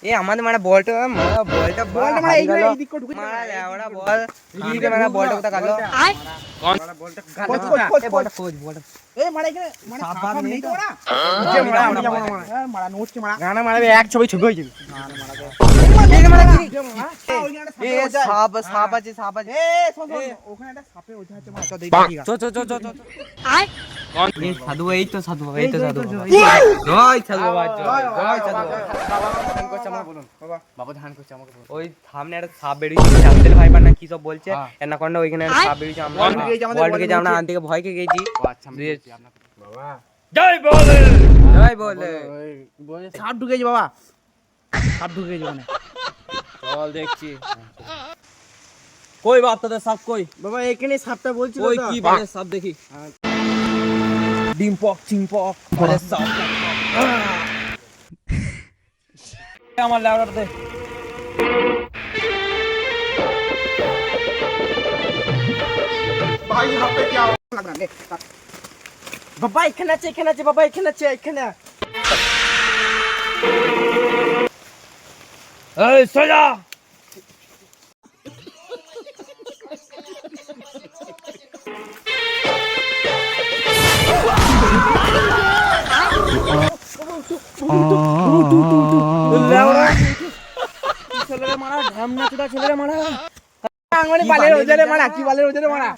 এ আমাদের মানে বলটা মারা এই দিক করে ঢুকে মারা ওরা বল দিকে মানে বলটা কোথা গেল কোন বলটা বলটা খোঁজ বলটা এ মারা এখানে মানে সাপ নেই তো ওরা যে মারা আমরা যাব মারা মারা নোটকে মারা গানা মারবে এক ছবি হয়ে যাবে গানা মারা এ সাপ আছে এ শোন ওখানে একটা সাপে ওঠা আছে মারা তো দেখি চো কোন সাধু এই তো সাধু জয় সাধু বাবা জয় সাধু ধান করছে আমাকে বলুন বাবা ধান করছে আমাকে বলুন ওই সামনে একটা সাপ বেরিয়েছে চাঁদের ভাই না কি সব বলছে এনা কোন ওইখানে সাপ বেরিয়েছে আমরা বল থেকে আমরা আন থেকে ভয় কে গেছি আচ্ছা বাবা জয় বলে সাপ ঢুকেছে বাবা সাপ ঢুকেছে মানে চল দেখছি কই বাপ তোদের সাপ কই বাবা এখানে সাপটা বলছিল তো কি বলে সাপ দেখি ডিমপক চিংপক বলে সাপ আমার লাউড়ার দে ভাই হাতে কি লাগা নে বাবা এখানে আছে বাবা এখানে এই সোজা ছেলেরে মারা ঢামনা চুদা ছেলেরে মারা আঙ্গনে বালের ওজরে মারা কি বালের ওজরে মারা